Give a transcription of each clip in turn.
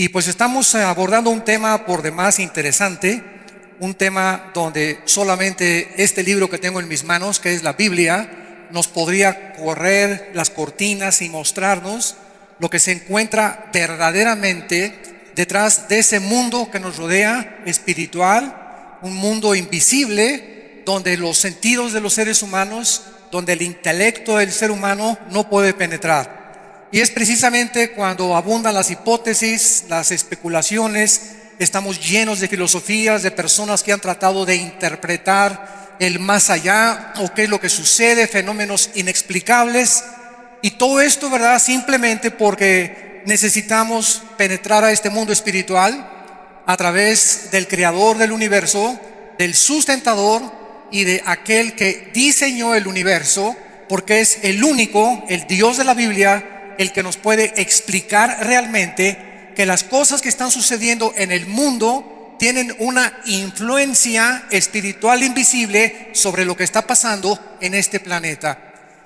Y pues estamos abordando un tema por demás interesante, un tema donde solamente este libro que tengo en mis manos, que es la Biblia, nos podría correr las cortinas y mostrarnos lo que se encuentra verdaderamente detrás de ese mundo que nos rodea, espiritual, un mundo invisible, donde los sentidos de los seres humanos, donde el intelecto del ser humano no puede penetrar. Y es precisamente cuando abundan las hipótesis, las especulaciones, estamos llenos de filosofías, de personas que han tratado de interpretar el más allá o qué es lo que sucede, fenómenos inexplicables. Y todo esto, ¿verdad? Simplemente porque necesitamos penetrar a este mundo espiritual a través del creador del universo, del sustentador y de aquel que diseñó el universo, porque es el único, el Dios de la Biblia, el que nos puede explicar realmente que las cosas que están sucediendo en el mundo tienen una influencia espiritual invisible sobre lo que está pasando en este planeta.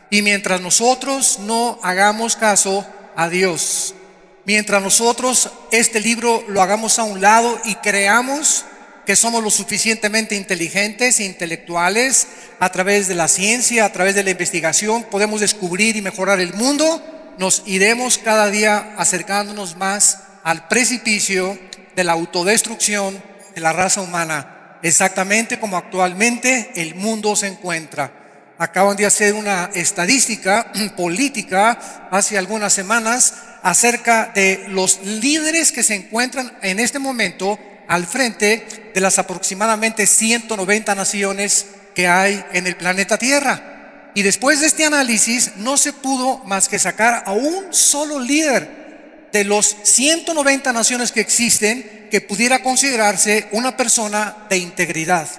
Y mientras nosotros no hagamos caso a Dios, mientras nosotros este libro lo hagamos a un lado y creamos que somos lo suficientemente inteligentes e intelectuales, a través de la ciencia, a través de la investigación, podemos descubrir y mejorar el mundo, nos iremos cada día acercándonos más al precipicio de la autodestrucción de la raza humana, exactamente como actualmente el mundo se encuentra. Acaban de hacer una estadística política hace algunas semanas acerca de los líderes que se encuentran en este momento al frente de las aproximadamente 190 naciones que hay en el planeta Tierra. Y después de este análisis no se pudo más que sacar a un solo líder de los 190 naciones que existen que pudiera considerarse una persona de integridad,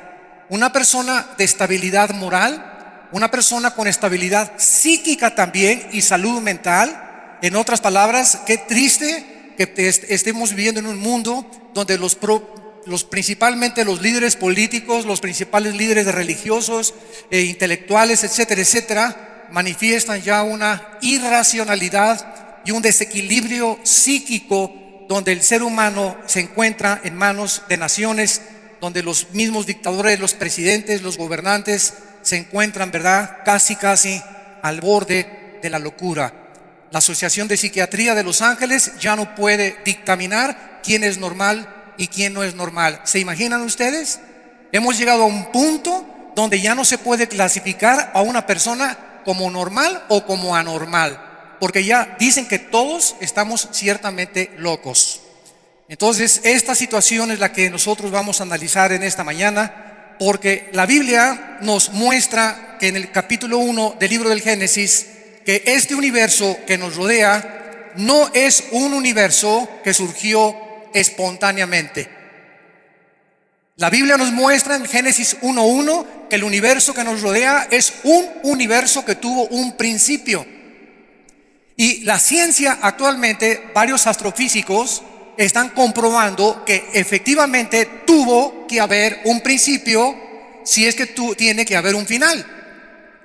una persona de estabilidad moral, una persona con estabilidad psíquica también y salud mental. En otras palabras, qué triste que estemos viviendo en un mundo donde principalmente los líderes políticos, los principales líderes religiosos, intelectuales, etcétera, etcétera, manifiestan ya una irracionalidad y un desequilibrio psíquico donde el ser humano se encuentra en manos de naciones, donde los mismos dictadores, los presidentes, los gobernantes se encuentran, ¿verdad?, casi al borde de la locura. La Asociación de Psiquiatría de Los Ángeles ya no puede dictaminar quién es normal y quién no es normal. ¿Se imaginan ustedes? Hemos llegado a un punto donde ya no se puede clasificar a una persona como normal o como anormal, porque ya dicen que todos estamos ciertamente locos. Entonces, esta situación es la que nosotros vamos a analizar en esta mañana, porque la Biblia nos muestra que en el capítulo 1 del libro del Génesis, que este universo que nos rodea no es un universo que surgió espontáneamente. La Biblia nos muestra en Génesis 1:1 que el universo que nos rodea es un universo que tuvo un principio. Y la ciencia actualmente, varios astrofísicos están comprobando que efectivamente tuvo que haber un principio, si es que tiene que haber un final.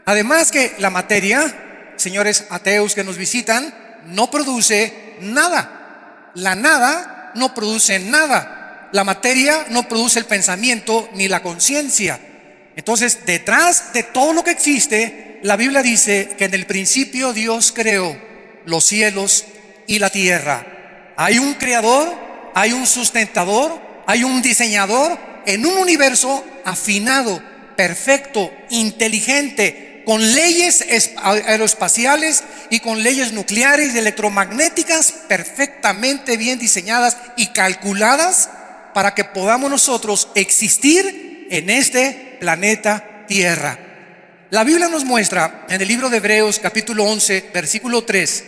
Además que la materia, señores ateos que nos visitan, no produce nada. La nada no produce nada. La materia no produce el pensamiento ni la conciencia. Entonces, detrás de todo lo que existe, la Biblia dice que en el principio Dios creó los cielos y la tierra. Hay un creador, hay un sustentador, hay un diseñador en un universo afinado, perfecto, inteligente, con leyes aeroespaciales y con leyes nucleares y electromagnéticas perfectamente bien diseñadas y calculadas para que podamos nosotros existir en este planeta Tierra. La Biblia nos muestra en el libro de Hebreos capítulo 11 versículo 3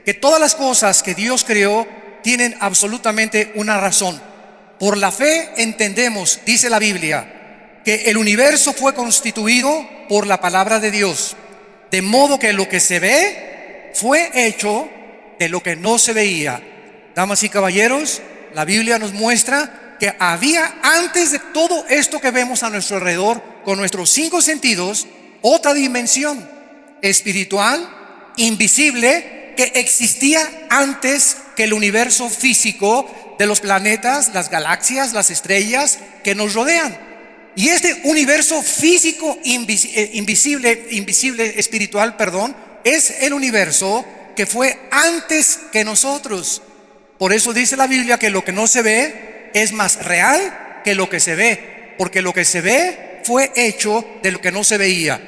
que todas las cosas que Dios creó tienen absolutamente una razón. Por la fe entendemos, dice la Biblia, que el universo fue constituido por la palabra de Dios, de modo que lo que se ve fue hecho de lo que no se veía. Damas y caballeros, la Biblia nos muestra que había antes de todo esto que vemos a nuestro alrededor con nuestros 5 sentidos, otra dimensión espiritual, invisible, que existía antes que el universo físico de los planetas, las galaxias, las estrellas que nos rodean. Y este universo físico invisible, espiritual, es el universo que fue antes que nosotros. Por eso dice la Biblia que lo que no se ve es más real que lo que se ve, porque lo que se ve fue hecho de lo que no se veía.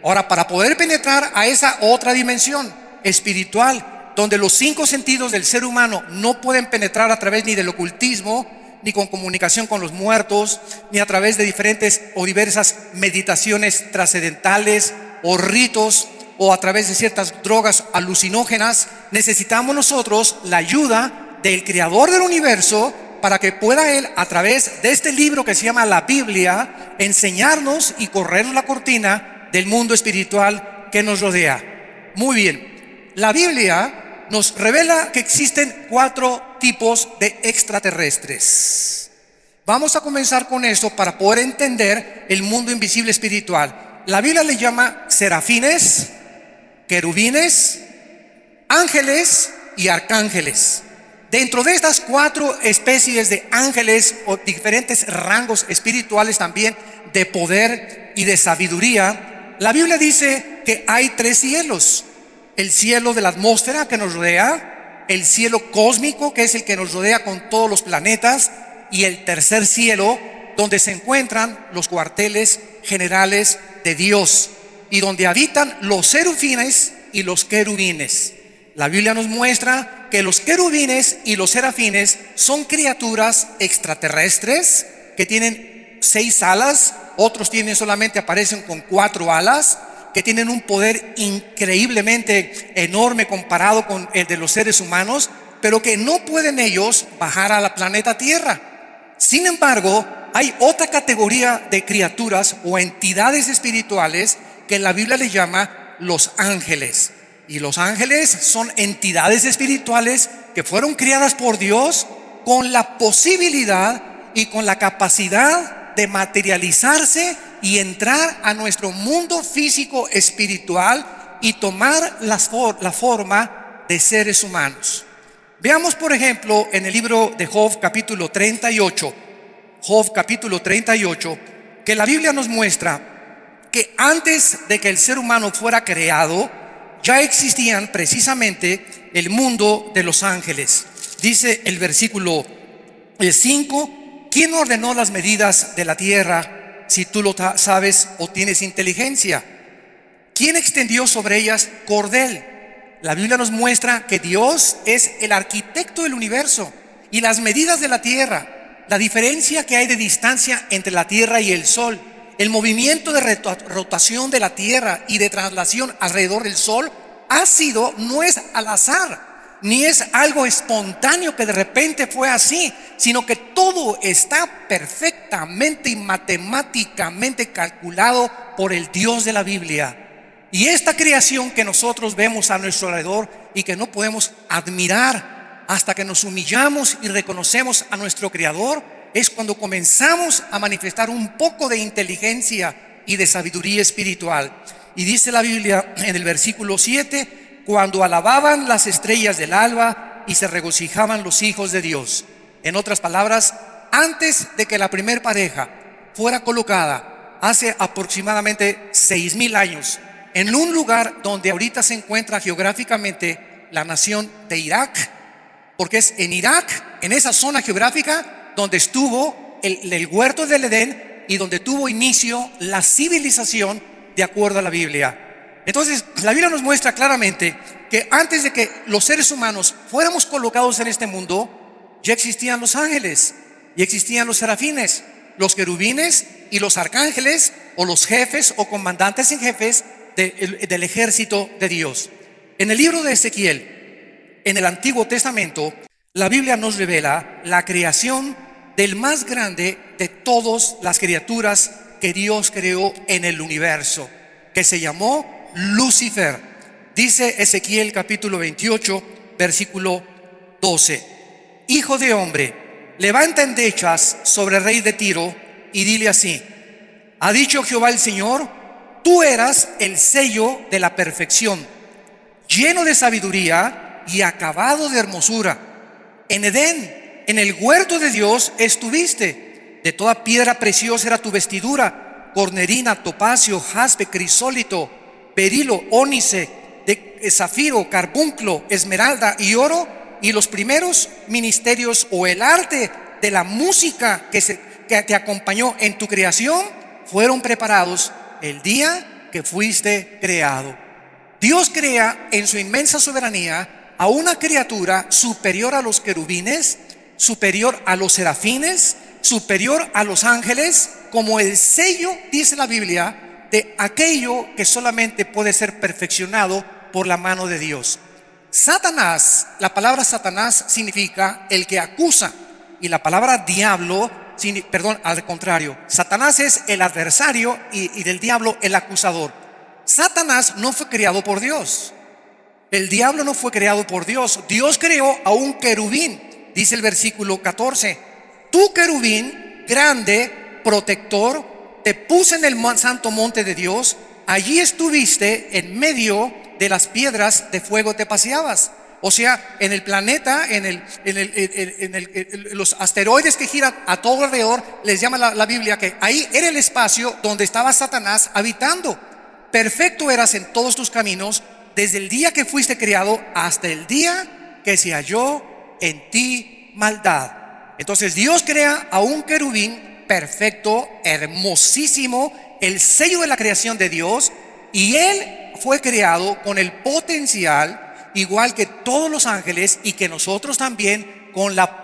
Ahora, para poder penetrar a esa otra dimensión espiritual, donde los 5 sentidos del ser humano no pueden penetrar a través ni del ocultismo, ni con comunicación con los muertos, ni a través de diferentes o diversas meditaciones trascendentales o ritos, o a través de ciertas drogas alucinógenas, necesitamos nosotros la ayuda del creador del universo para que pueda él, a través de este libro que se llama la Biblia, enseñarnos y corrernos la cortina del mundo espiritual que nos rodea. Muy bien, la Biblia nos revela que existen 4 tipos de extraterrestres. Vamos a comenzar con esto para poder entender el mundo invisible espiritual. La Biblia le llama serafines, querubines, ángeles y arcángeles. Dentro de estas 4 especies de ángeles o diferentes rangos espirituales también de poder y de sabiduría, la Biblia dice que hay 3 cielos: el cielo de la atmósfera que nos rodea, el cielo cósmico que es el que nos rodea con todos los planetas, y el tercer cielo donde se encuentran los cuarteles generales de Dios y donde habitan los serafines y los querubines. La Biblia nos muestra que los querubines y los serafines son criaturas extraterrestres que tienen 6 alas, otros aparecen con 4 alas, que tienen un poder increíblemente enorme comparado con el de los seres humanos, pero que no pueden ellos bajar a la planeta Tierra. Sin embargo, hay otra categoría de criaturas o entidades espirituales que la Biblia le llama los ángeles. Y los ángeles son entidades espirituales que fueron creadas por Dios con la posibilidad y con la capacidad de materializarse y entrar a nuestro mundo físico espiritual y tomar la forma de seres humanos. Veamos, por ejemplo, en el libro de Job capítulo 38, que la Biblia nos muestra que antes de que el ser humano fuera creado, ya existían precisamente el mundo de los ángeles. Dice el versículo 5: ¿quién ordenó las medidas de la tierra, si tú lo sabes o tienes inteligencia? ¿Quién extendió sobre ellas cordel? La Biblia nos muestra que Dios es el arquitecto del universo y las medidas de la tierra, la diferencia que hay de distancia entre la tierra y el sol, el movimiento de rotación de la tierra y de traslación alrededor del sol no es al azar, ni es algo espontáneo que de repente fue así, sino que todo está perfectamente y matemáticamente calculado por el Dios de la Biblia. Y esta creación que nosotros vemos a nuestro alrededor y que no podemos admirar hasta que nos humillamos y reconocemos a nuestro Creador, es cuando comenzamos a manifestar un poco de inteligencia y de sabiduría espiritual. Y dice la Biblia en el versículo 7: cuando alababan las estrellas del alba y se regocijaban los hijos de Dios. En otras palabras, antes de que la primer pareja fuera colocada, hace aproximadamente 6,000 años, en un lugar donde ahorita se encuentra geográficamente la nación de Irak, porque es en Irak, en esa zona geográfica, donde estuvo el huerto del Edén y donde tuvo inicio la civilización de acuerdo a la Biblia. Entonces, la Biblia nos muestra claramente que antes de que los seres humanos fuéramos colocados en este mundo, ya existían los ángeles, y existían los serafines, los querubines y los arcángeles, o los jefes o comandantes en jefes del ejército de Dios. En el libro de Ezequiel, en el Antiguo Testamento, la Biblia nos revela la creación del más grande de todas las criaturas que Dios creó en el universo, que se llamó Lucifer. Dice Ezequiel capítulo 28, versículo 12: hijo de hombre, levanta endechas sobre el rey de Tiro y dile así: ha dicho Jehová el Señor, tú eras el sello de la perfección, lleno de sabiduría y acabado de hermosura. En Edén En el huerto de Dios estuviste. De toda piedra preciosa era tu vestidura: cornerina, topacio, jaspe, crisólito, berilo, ónice, de zafiro, carbunclo, esmeralda y oro. Y los primeros ministerios o el arte de la música que te acompañó en tu creación fueron preparados el día que fuiste creado. Dios crea en su inmensa soberanía a una criatura superior a los querubines, superior a los serafines, superior a los ángeles, como el sello, dice la Biblia, de aquello que solamente puede ser perfeccionado por la mano de Dios. Satanás, la palabra Satanás significa el que acusa, y la palabra diablo, al contrario, Satanás es el adversario y del diablo el acusador. Satanás no fue creado por Dios. El diablo no fue creado por Dios. Dios creó a un querubín, dice el versículo 14. Tu querubín grande, protector, te puse en el santo monte de Dios. Allí estuviste en medio de las piedras de fuego, te paseabas. O sea, en el planeta, los asteroides que giran a todo alrededor, les llama la Biblia que ahí era el espacio donde estaba Satanás habitando. Perfecto eras en todos tus caminos, desde el día que fuiste creado hasta el día que se halló en ti maldad. Entonces Dios crea a un querubín perfecto, hermosísimo, el sello de la creación de Dios, y él fue creado con el potencial, igual que todos los ángeles, y que nosotros también, con la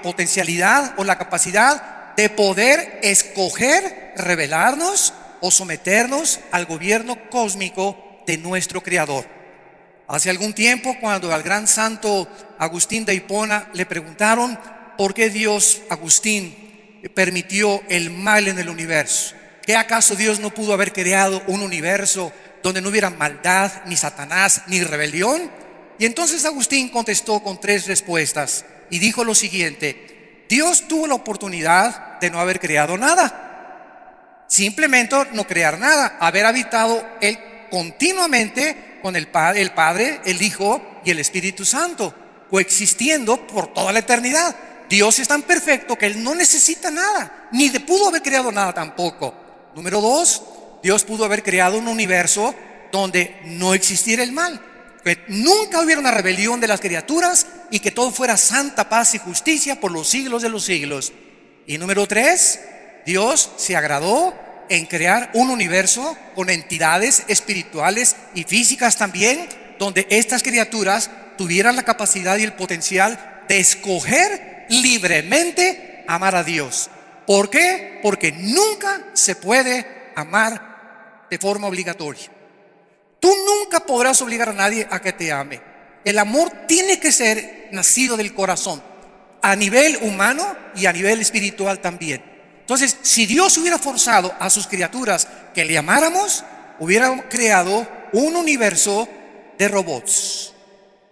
potencialidad o la capacidad de poder escoger, revelarnos o someternos al gobierno cósmico de nuestro Creador. Hace algún tiempo, cuando al gran santo Agustín de Hipona le preguntaron por qué Dios, Agustín, permitió el mal en el universo. ¿Qué acaso Dios no pudo haber creado un universo donde no hubiera maldad, ni Satanás, ni rebelión? Y entonces Agustín contestó con 3 respuestas y dijo lo siguiente: Dios tuvo la oportunidad de no haber creado nada, simplemente no crear nada, haber habitado él continuamente con el Padre, el Hijo y el Espíritu Santo, coexistiendo por toda la eternidad. Dios es tan perfecto que él no necesita nada, ni pudo haber creado nada tampoco. Número 2, Dios pudo haber creado un universo donde no existiera el mal, que nunca hubiera una rebelión de las criaturas y que todo fuera santa paz y justicia por los siglos de los siglos. Y número 3, Dios se agradó en crear un universo con entidades espirituales y físicas también, donde estas criaturas tuvieran la capacidad y el potencial de escoger libremente amar a Dios. ¿Por qué? Porque nunca se puede amar de forma obligatoria. Tú nunca podrás obligar a nadie a que te ame. El amor tiene que ser nacido del corazón, a nivel humano y a nivel espiritual también. Entonces, si Dios hubiera forzado a sus criaturas que le amáramos, hubiera creado un universo de robots.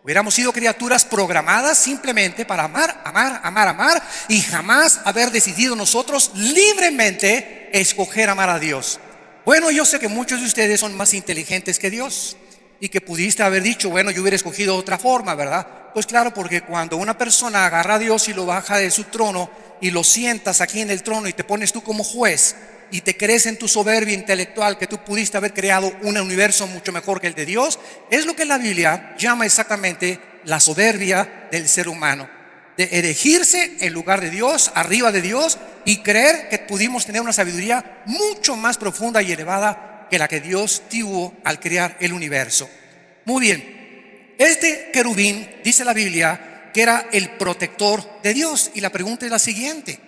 Hubiéramos sido criaturas programadas simplemente para amar, amar, amar, amar, y jamás haber decidido nosotros libremente escoger amar a Dios. Bueno, yo sé que muchos de ustedes son más inteligentes que Dios y que pudiste haber dicho, bueno, yo hubiera escogido otra forma, ¿verdad? Pues claro, porque cuando una persona agarra a Dios y lo baja de su trono y lo sientas aquí en el trono y te pones tú como juez y te crees en tu soberbia intelectual que tú pudiste haber creado un universo mucho mejor que el de Dios, es lo que la Biblia llama exactamente la soberbia del ser humano, de erigirse en lugar de Dios, arriba de Dios, y creer que pudimos tener una sabiduría mucho más profunda y elevada que la que Dios tuvo al crear el universo. Muy bien, este querubín, dice la Biblia, que era el protector de Dios, y la pregunta es la siguiente: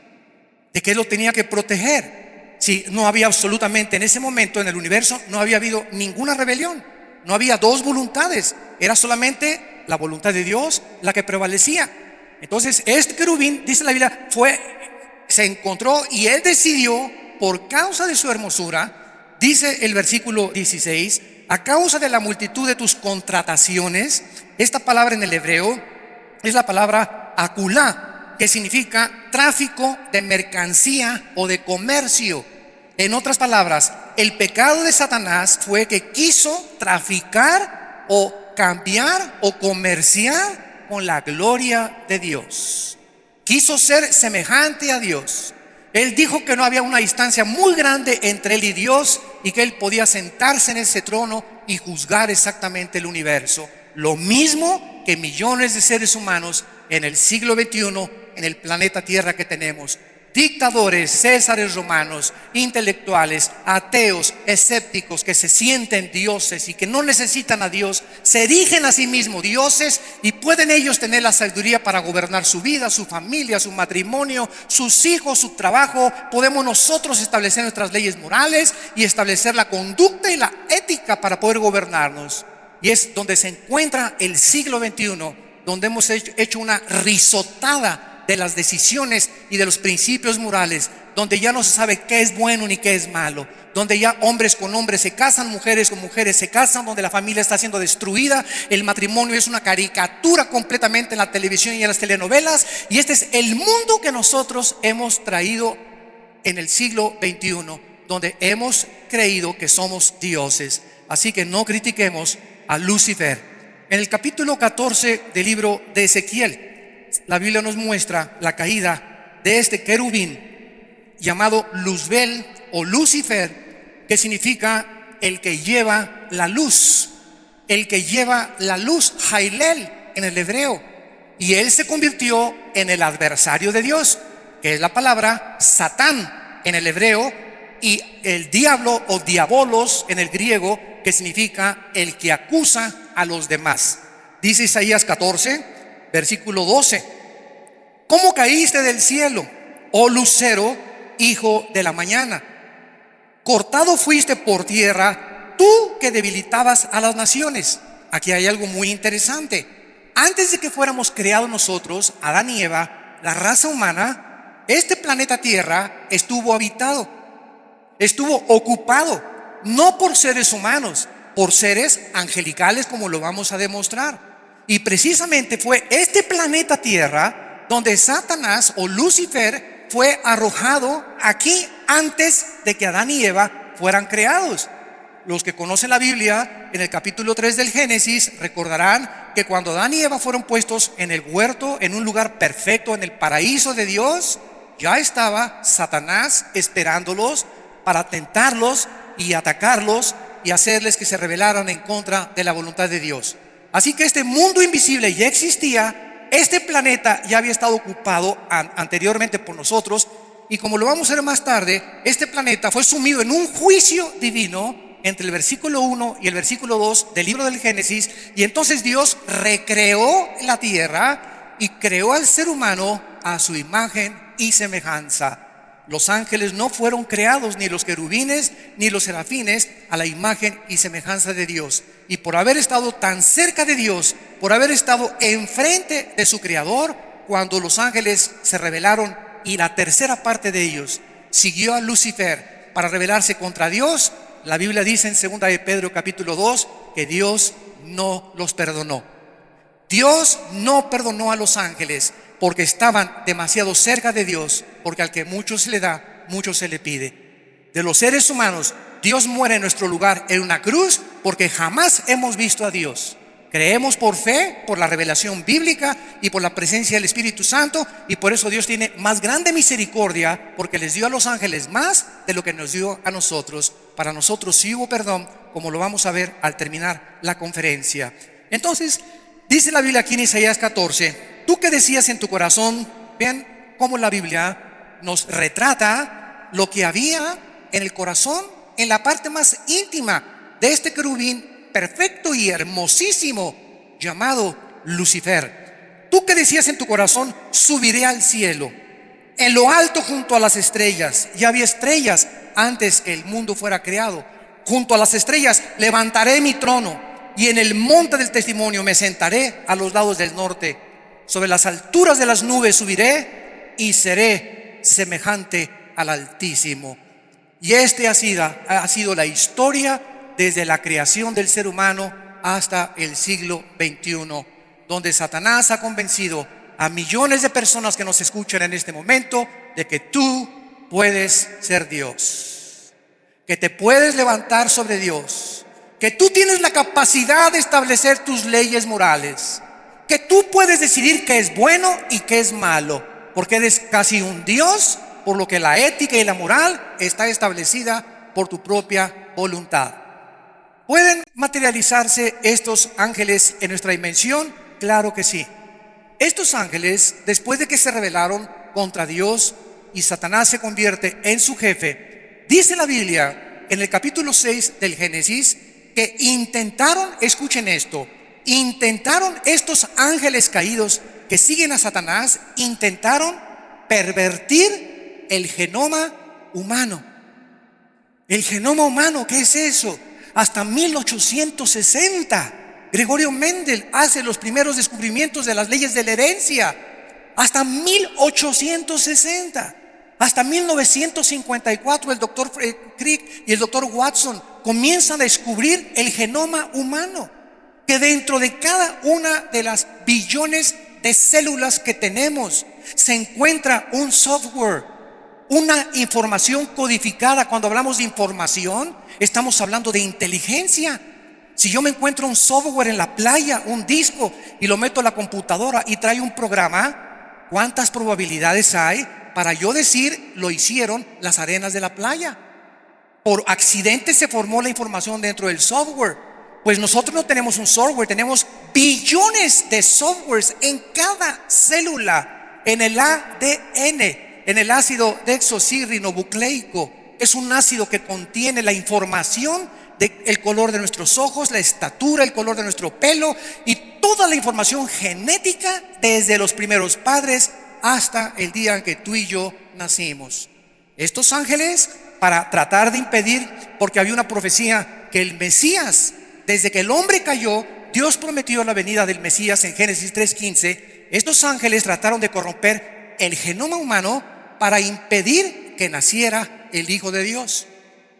¿de qué lo tenía que proteger? Si no había absolutamente en ese momento en el universo, no había habido ninguna rebelión, no había 2 voluntades, era solamente la voluntad de Dios la que prevalecía. Entonces este querubín, dice la Biblia, se encontró y él decidió, por causa de su hermosura, dice el versículo 16, a causa de la multitud de tus contrataciones. Esta palabra en el hebreo es la palabra akulá, que significa tráfico de mercancía o de comercio. En otras palabras, el pecado de Satanás fue que quiso traficar o cambiar o comerciar con la gloria de Dios. quiso ser semejante a Dios. Él dijo que no había una distancia muy grande entre él y Dios y que él podía sentarse en ese trono y juzgar exactamente el universo. Lo mismo que millones de seres humanos en el siglo XXI, en el planeta Tierra que tenemos. Dictadores, césares romanos, intelectuales, ateos, escépticos que se sienten dioses y que no necesitan a Dios, se erigen a sí mismos dioses y pueden ellos tener la sabiduría para gobernar su vida, su familia, su matrimonio, sus hijos, su trabajo. Podemos nosotros establecer nuestras leyes morales y establecer la conducta y la ética para poder gobernarnos. Y es donde se encuentra el siglo XXI, donde hemos hecho una risotada de las decisiones y de los principios morales, donde ya no se sabe qué es bueno ni qué es malo, donde ya hombres con hombres se casan, mujeres con mujeres se casan, donde la familia está siendo destruida, el matrimonio es una caricatura completamente en la televisión y en las telenovelas, y este es el mundo que nosotros hemos traído en el siglo XXI, donde hemos creído que somos dioses. Así que no critiquemos a Lucifer. En el capítulo 14 del libro de Ezequiel, la Biblia nos muestra la caída de este querubín llamado Luzbel o Lucifer, que significa el que lleva la luz, el que lleva la luz, Jailel en el hebreo. Y él se convirtió en el adversario de Dios, que es la palabra Satán en el hebreo, y el diablo o diabolos en el griego, que significa el que acusa a los demás. Dice Isaías 14, versículo 12: ¿cómo caíste del cielo, oh lucero, hijo de la mañana? Cortado fuiste por tierra, tú que debilitabas a las naciones. Aquí hay algo muy interesante. Antes de que fuéramos creados nosotros, Adán y Eva, la raza humana, este planeta Tierra estuvo habitado, estuvo ocupado, no por seres humanos, por seres angelicales, como lo vamos a demostrar. Y precisamente fue este planeta Tierra donde Satanás o Lucifer fue arrojado aquí antes de que Adán y Eva fueran creados. Los que conocen la Biblia, en el capítulo 3 del Génesis, recordarán que cuando Adán y Eva fueron puestos en el huerto, en un lugar perfecto, en el paraíso de Dios, ya estaba Satanás esperándolos para tentarlos y atacarlos y hacerles que se rebelaran en contra de la voluntad de Dios. Así que este mundo invisible ya existía, este planeta ya había estado ocupado anteriormente por nosotros, y como lo vamos a ver más tarde, este planeta fue sumido en un juicio divino entre el versículo 1 y el versículo 2 del libro del Génesis, y entonces Dios recreó la tierra y creó al ser humano a su imagen y semejanza. Los ángeles no fueron creados, ni los querubines ni los serafines, a la imagen y semejanza de Dios. Y por haber estado tan cerca de Dios, por haber estado enfrente de su creador, cuando los ángeles se rebelaron y la tercera parte de ellos siguió a Lucifer para rebelarse contra Dios, la Biblia dice en 2 de Pedro capítulo 2 que Dios no los perdonó. Dios no perdonó a los ángeles porque estaban demasiado cerca de Dios, porque al que mucho se le da, mucho se le pide. De los seres humanos, Dios muere en nuestro lugar en una cruz porque jamás hemos visto a Dios. Creemos por fe, por la revelación bíblica y por la presencia del Espíritu Santo, y por eso Dios tiene más grande misericordia, porque les dio a los ángeles más de lo que nos dio a nosotros. Para nosotros sí hubo perdón, como lo vamos a ver al terminar la conferencia. Entonces, dice la Biblia aquí en Isaías 14, tú que decías en tu corazón, vean cómo la Biblia nos retrata lo que había en el corazón, en la parte más íntima de este querubín perfecto y hermosísimo llamado Lucifer. Tú que decías en tu corazón, subiré al cielo, en lo alto junto a las estrellas. Ya había estrellas antes que el mundo fuera creado. Junto a las estrellas levantaré mi trono, y en el monte del testimonio me sentaré a los lados del norte. Sobre las alturas de las nubes subiré y seré semejante al Altísimo. Y este ha sido la historia desde la creación del ser humano hasta el siglo XXI, donde Satanás ha convencido a millones de personas que nos escuchan en este momento de que tú puedes ser Dios, que te puedes levantar sobre Dios, que tú tienes la capacidad de establecer tus leyes morales, que tú puedes decidir qué es bueno y qué es malo. porque eres casi un Dios, por lo que la ética y la moral está establecida por tu propia voluntad. ¿Pueden materializarse estos ángeles en nuestra dimensión? Claro que sí. Estos ángeles, después de que se rebelaron contra Dios y Satanás se convierte en su jefe, dice la Biblia en el capítulo 6 del Génesis que intentaron, escuchen esto, intentaron estos ángeles caídos que siguen a Satanás, intentaron pervertir el genoma humano. El genoma humano, ¿qué es eso? Hasta 1860, Gregorio Mendel hace los primeros descubrimientos de las leyes de la herencia. Hasta 1860. Hasta 1954 el doctor Crick y el doctor Watson comienzan a descubrir el genoma humano, que dentro de cada una de las billones de células que tenemos se encuentra un software, una información codificada. Cuando hablamos de información, estamos hablando de inteligencia. Si yo me encuentro un software en la playa, un disco, y lo meto a la computadora y trae un programa, ¿cuántas probabilidades hay para yo decir lo hicieron las arenas de la playa? Por accidente se formó la información dentro del software. Pues nosotros no tenemos un software, tenemos billones de softwares en cada célula, en el ADN, en el ácido desoxirribonucleico. Es un ácido que contiene la información del color de nuestros ojos, la estatura, el color de nuestro pelo y toda la información genética desde los primeros padres hasta el día en que tú y yo nacimos. Estos ángeles, para tratar de impedir, porque había una profecía que el Mesías, desde que el hombre cayó, Dios prometió la venida del Mesías en Génesis 3:15. Estos ángeles trataron de corromper el genoma humano para impedir que naciera el Hijo de Dios.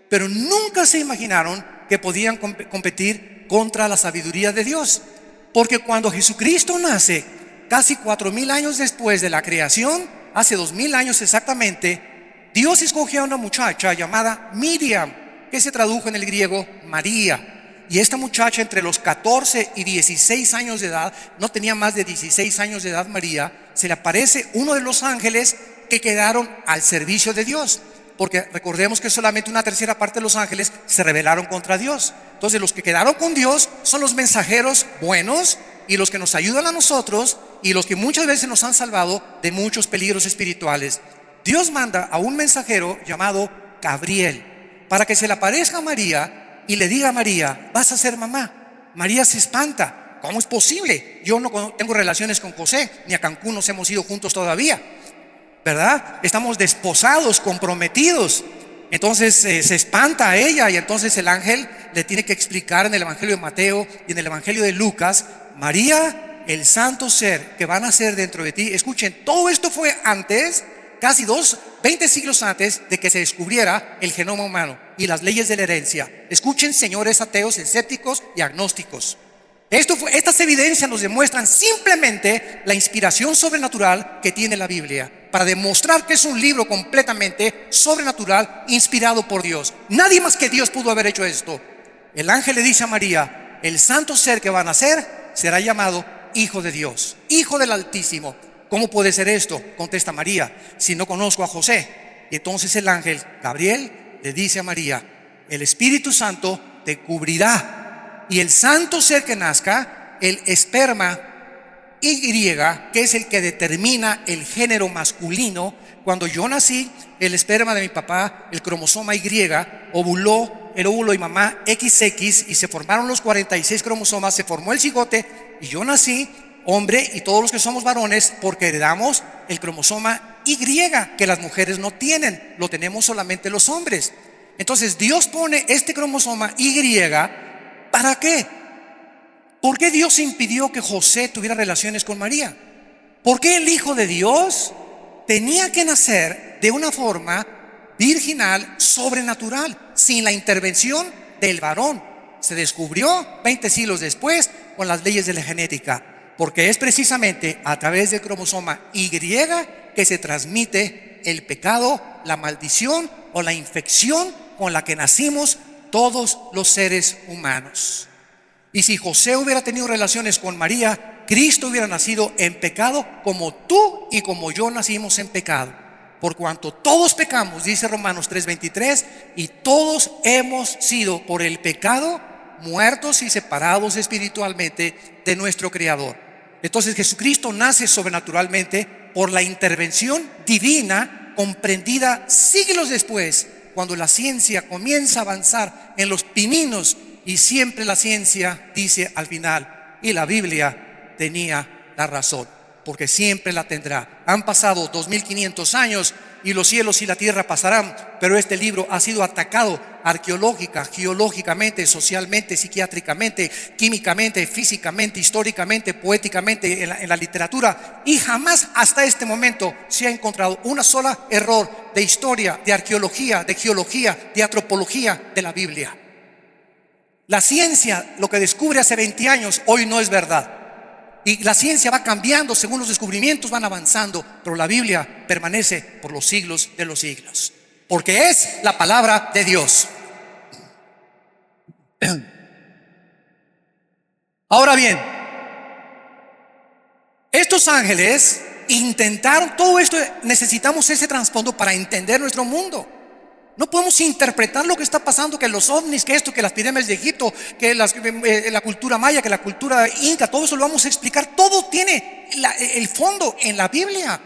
Pero nunca se imaginaron que podían competir contra la sabiduría de Dios. Porque cuando Jesucristo nace, casi 4000 años después de la creación, hace 2000 años exactamente, Dios escogió a una muchacha llamada Miriam, que se tradujo en el griego María. Y esta muchacha, entre los 14 y 16 años de edad, no tenía más de 16 años de edad María, se le aparece uno de los ángeles que quedaron al servicio de Dios. Porque recordemos que solamente una tercera parte de los ángeles se rebelaron contra Dios. Entonces los que quedaron con Dios son los mensajeros buenos y los que nos ayudan a nosotros y los que muchas veces nos han salvado de muchos peligros espirituales. Dios manda a un mensajero llamado Gabriel para que se le aparezca a María y le diga a María: vas a ser mamá. María se espanta. ¿Cómo es posible? Yo no tengo relaciones con José, ni a Cancún nos hemos ido juntos todavía, ¿verdad? Estamos desposados, comprometidos. Entonces se espanta a ella y entonces el ángel le tiene que explicar en el Evangelio de Mateo y en el Evangelio de Lucas: María, el santo ser que va a nacer dentro de ti. Escuchen, todo esto fue antes, casi 20 siglos antes de que se descubriera el genoma humano y las leyes de la herencia. Escuchen, señores ateos, escépticos y agnósticos. Estas evidencias nos demuestran simplemente la inspiración sobrenatural que tiene la Biblia, para demostrar que es un libro completamente sobrenatural, inspirado por Dios. Nadie más que Dios pudo haber hecho esto. El ángel le dice a María: el santo ser que va a nacer será llamado Hijo de Dios, Hijo del Altísimo. ¿Cómo puede ser esto?, contesta María, si no conozco a José. Y entonces el ángel Gabriel le dice a María: el Espíritu Santo te cubrirá, y el santo ser que nazca, el esperma Y, que es el que determina el género masculino. Cuando yo nací, el esperma de mi papá, el cromosoma Y, ovuló el óvulo y mamá XX y se formaron los 46 cromosomas, se formó el cigote y yo nací hombre, y todos los que somos varones, porque heredamos el cromosoma Y, que las mujeres no tienen, lo tenemos solamente los hombres. Entonces Dios pone este cromosoma Y, ¿para qué? ¿Por qué Dios impidió que José tuviera relaciones con María? ¿Por qué el Hijo de Dios tenía que nacer de una forma virginal, sobrenatural, sin la intervención del varón? Se descubrió 20 siglos después con las leyes de la genética, porque es precisamente a través del cromosoma Y que se transmite el pecado, la maldición o la infección con la que nacimos todos los seres humanos. Y si José hubiera tenido relaciones con María, Cristo hubiera nacido en pecado como tú y como yo nacimos en pecado. Por cuanto todos pecamos, dice Romanos 3:23, y todos hemos sido por el pecado muertos y separados espiritualmente de nuestro Creador. Entonces Jesucristo nace sobrenaturalmente por la intervención divina comprendida siglos después, cuando la ciencia comienza a avanzar en los pininos, y siempre la ciencia dice al final, y la Biblia tenía la razón, porque siempre la tendrá. Han pasado 2500 años y los cielos y la tierra pasarán, pero este libro ha sido atacado arqueológica, geológicamente, socialmente, psiquiátricamente, químicamente, físicamente, históricamente, poéticamente, en la literatura, y jamás hasta este momento se ha encontrado una sola error de historia, de arqueología, de geología, de antropología de la Biblia. La ciencia, lo que descubre hace 20 años, hoy no es verdad. Y la ciencia va cambiando según los descubrimientos van avanzando, pero la Biblia permanece por los siglos de los siglos, porque es la palabra de Dios. Ahora bien, estos ángeles intentaron, todo esto necesitamos ese trasfondo para entender nuestro mundo. No podemos interpretar lo que está pasando, que los ovnis, que esto, que las pirámides de Egipto, que la cultura maya, que la cultura inca, todo eso lo vamos a explicar. Todo tiene el fondo en la Biblia.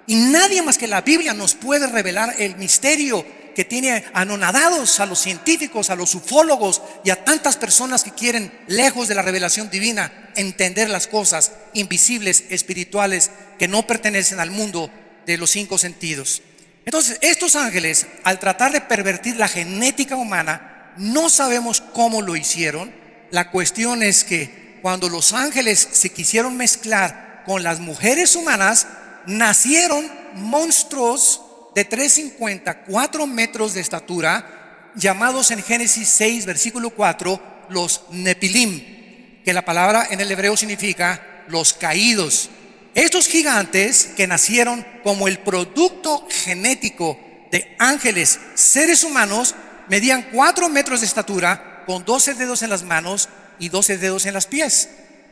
Y nadie más que la Biblia nos puede revelar el misterio que tiene anonadados a los científicos, a los ufólogos y a tantas personas que quieren, lejos de la revelación divina, entender las cosas invisibles, espirituales, que no pertenecen al mundo de los 5 sentidos. Entonces, estos ángeles, al tratar de pervertir la genética humana, no sabemos cómo lo hicieron. La cuestión es que cuando los ángeles se quisieron mezclar con las mujeres humanas, nacieron monstruos de 3,50, 4 metros de estatura, llamados en Génesis 6, versículo 4, los Nepilim, que la palabra en el hebreo significa los caídos. Estos gigantes que nacieron como el producto genético de ángeles, seres humanos, medían 4 metros de estatura, con 12 dedos en las manos y 12 dedos en los pies.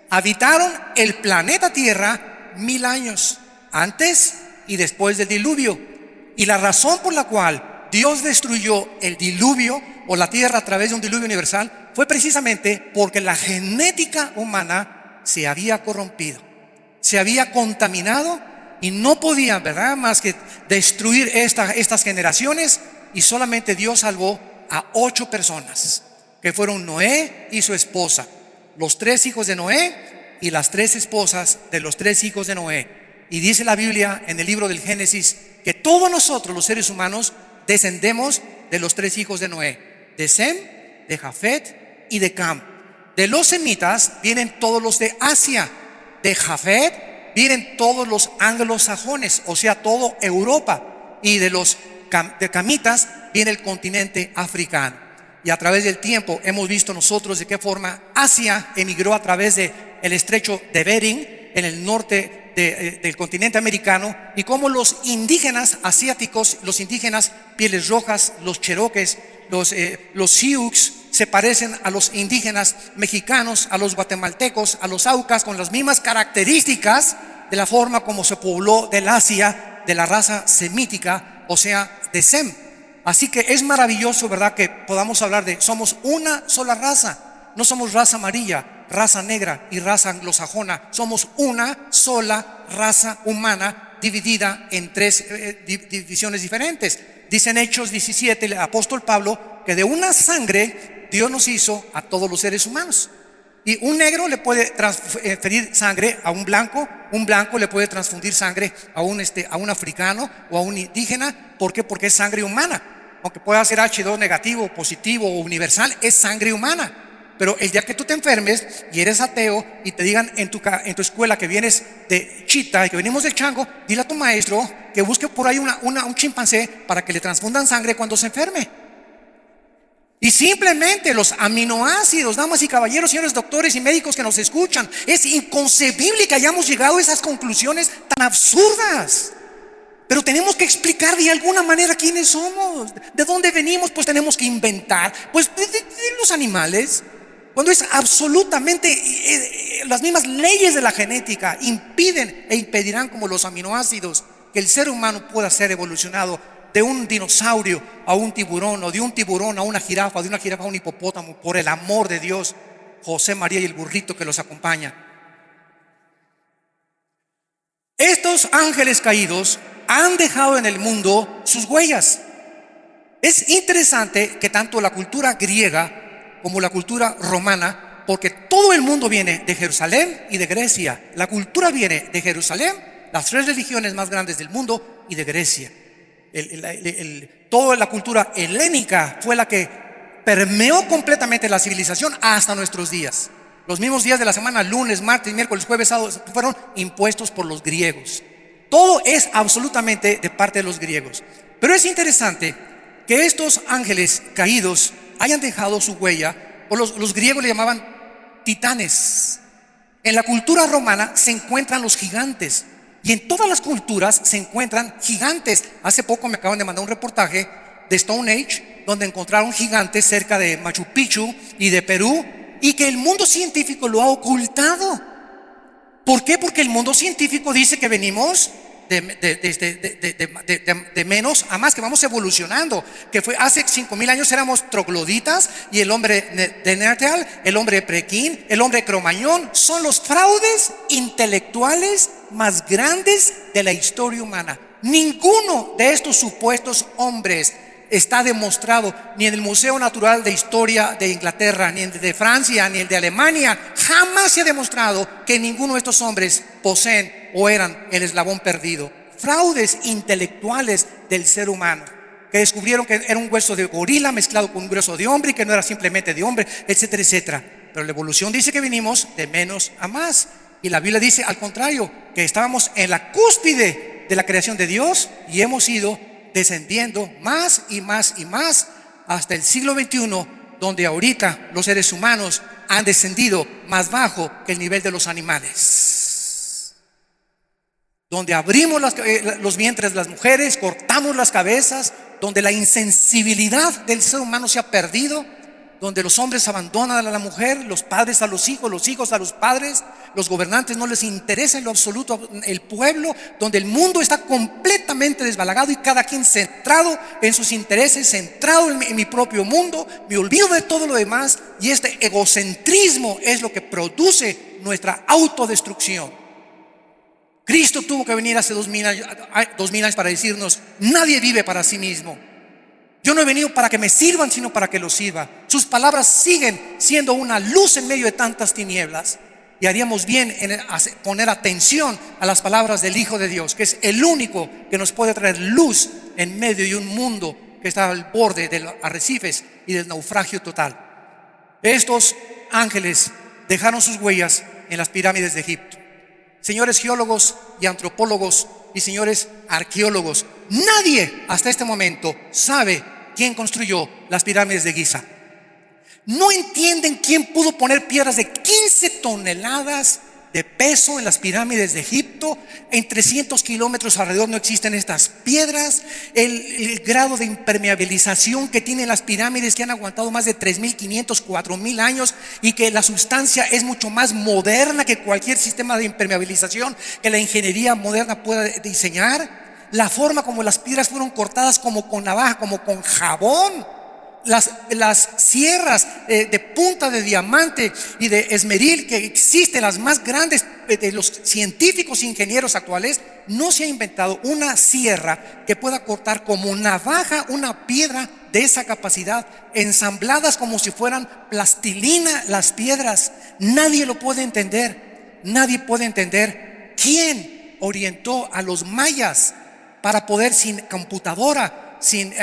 Habitaron el planeta Tierra 1000 años, antes y después del diluvio. Y la razón por la cual Dios destruyó el diluvio o la Tierra a través de un diluvio universal fue precisamente porque la genética humana se había corrompido, se había contaminado, y no podían, ¿verdad?, más que destruir estas generaciones. Y solamente Dios salvó a 8 personas, que fueron Noé y su esposa, los 3 hijos de Noé y las 3 esposas de los 3 hijos de Noé. Y dice la Biblia en el libro del Génesis que todos nosotros, los seres humanos, descendemos de los 3 hijos de Noé, de Sem, de Jafet y de Cam. De los semitas vienen todos los de Asia. De Jafet vienen todos los anglosajones, o sea, todo Europa. Y de los camitas viene el continente africano. Y a través del tiempo hemos visto nosotros de qué forma Asia emigró a través del estrecho de Bering en el norte del continente americano, y cómo los indígenas asiáticos, los indígenas pieles rojas, los cherokees, los sioux, se parecen a los indígenas mexicanos, a los guatemaltecos, a los aucas, con las mismas características de la forma como se pobló del Asia, de la raza semítica, o sea, de Sem. Así que es maravilloso, ¿verdad?, que podamos hablar de somos una sola raza. No somos raza amarilla, raza negra y raza anglosajona. Somos una sola raza humana dividida en 3 divisiones diferentes. Dice en Hechos 17 el apóstol Pablo que de una sangre Dios nos hizo a todos los seres humanos. Y un negro le puede transferir sangre a un blanco le puede transfundir sangre a un africano o a un indígena. ¿Por qué? Porque es sangre humana. Aunque pueda ser H2 negativo, positivo o universal, es sangre humana. Pero el día que tú te enfermes y eres ateo y te digan en tu escuela que vienes de chita y que venimos del chango, dile a tu maestro que busque por ahí un chimpancé para que le transfundan sangre cuando se enferme. Y simplemente los aminoácidos, damas y caballeros, señores doctores y médicos que nos escuchan, es inconcebible que hayamos llegado a esas conclusiones tan absurdas. Pero tenemos que explicar de alguna manera quiénes somos, de dónde venimos. Pues tenemos que inventar, pues de los animales, cuando es absolutamente las mismas leyes de la genética impiden e impedirán, como los aminoácidos, que el ser humano pueda ser evolucionado de un dinosaurio a un tiburón, o de un tiburón a una jirafa, o de una jirafa a un hipopótamo, por el amor de Dios, José, María y el burrito que los acompaña. Estos ángeles caídos han dejado en el mundo sus huellas. Es interesante que tanto la cultura griega como la cultura romana, porque todo el mundo viene de Jerusalén y de Grecia. La cultura viene de Jerusalén, las tres religiones más grandes del mundo, y de Grecia. Toda la cultura helénica fue la que permeó completamente la civilización hasta nuestros días. Los mismos días de la semana, lunes, martes, miércoles, jueves, sábado, fueron impuestos por los griegos. Todo es absolutamente de parte de los griegos. Pero es interesante que estos ángeles caídos hayan dejado su huella, o los griegos le llamaban titanes. En la cultura romana se encuentran los gigantes, y en todas las culturas se encuentran gigantes. Hace poco me acaban de mandar un reportaje de Stone Age, donde encontraron gigantes cerca de Machu Picchu y de Perú, y que el mundo científico lo ha ocultado. ¿Por qué? Porque el mundo científico dice que venimos de menos a más, que vamos evolucionando, que fue hace 5,000 años éramos trogloditas, y el hombre de Neandertal, el hombre de Pekín, el hombre de Cromañón son los fraudes intelectuales más grandes de la historia humana. Ninguno de estos supuestos hombres está demostrado, ni en el Museo Natural de Historia de Inglaterra, ni en el de Francia, ni el de Alemania. Jamás se ha demostrado que ninguno de estos hombres poseen o eran el eslabón perdido. Fraudes intelectuales del ser humano, que descubrieron que era un hueso de gorila mezclado con un hueso de hombre, y que no era simplemente de hombre, etcétera, etcétera. Pero la evolución dice que venimos de menos a más, y la Biblia dice al contrario, que estábamos en la cúspide de la creación de Dios, y hemos ido descendiendo más y más y más hasta el siglo XXI, donde ahorita los seres humanos han descendido más bajo que el nivel de los animales, donde abrimos los vientres de las mujeres, cortamos las cabezas, donde la insensibilidad del ser humano se ha perdido, donde los hombres abandonan a la mujer, los padres a los hijos a los padres, los gobernantes no les interesa en lo absoluto el pueblo, donde el mundo está completamente desbalagado y cada quien centrado en sus intereses, centrado en mi propio mundo, me olvido de todo lo demás, y este egocentrismo es lo que produce nuestra autodestrucción. Cristo tuvo que venir hace 2000 años para decirnos: nadie vive para sí mismo. Yo no he venido para que me sirvan, sino para que los sirva. Sus palabras siguen siendo una luz en medio de tantas tinieblas, y haríamos bien en poner atención a las palabras del Hijo de Dios, que es el único que nos puede traer luz en medio de un mundo que está al borde de los arrecifes y del naufragio total. Estos ángeles dejaron sus huellas en las pirámides de Egipto. Señores geólogos y antropólogos y señores arqueólogos, nadie hasta este momento sabe quién construyó las pirámides de Giza. No entienden quién pudo poner piedras de 15 toneladas de peso en las pirámides de Egipto. En 300 kilómetros alrededor no existen estas piedras. El grado de impermeabilización que tienen las pirámides, que han aguantado más de 3,500, 4,000 años, y que la sustancia es mucho más moderna que cualquier sistema de impermeabilización que la ingeniería moderna pueda diseñar. La forma como las piedras fueron cortadas, como con navaja, como con jabón. Las sierras de punta de diamante y de esmeril que existen, las más grandes de los científicos e ingenieros actuales, no se ha inventado una sierra que pueda cortar como navaja una piedra de esa capacidad, ensambladas como si fueran plastilina las piedras. Nadie lo puede entender. Nadie puede entender quién orientó a los mayas para poder, sin computadora, sin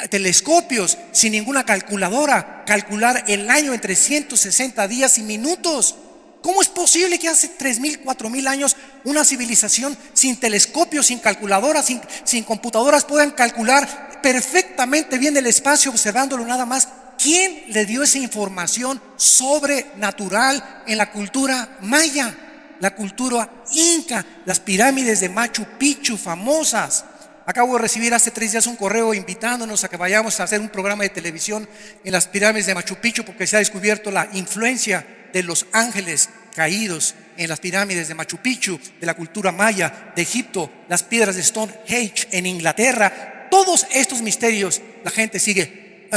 telescopios, sin ninguna calculadora, calcular el año en 360 días y minutos. ¿Cómo es posible que hace 3,000, 4,000 años una civilización sin telescopios, sin calculadoras, sin computadoras puedan calcular perfectamente bien el espacio observándolo nada más? ¿Quién le dio esa información sobrenatural en la cultura maya, la cultura inca, las pirámides de Machu Picchu famosas? Acabo de recibir hace 3 días un correo invitándonos a que vayamos a hacer un programa de televisión en las pirámides de Machu Picchu, porque se ha descubierto la influencia de los ángeles caídos en las pirámides de Machu Picchu, de la cultura maya, de Egipto, las piedras de Stonehenge en Inglaterra, todos estos misterios, la gente sigue,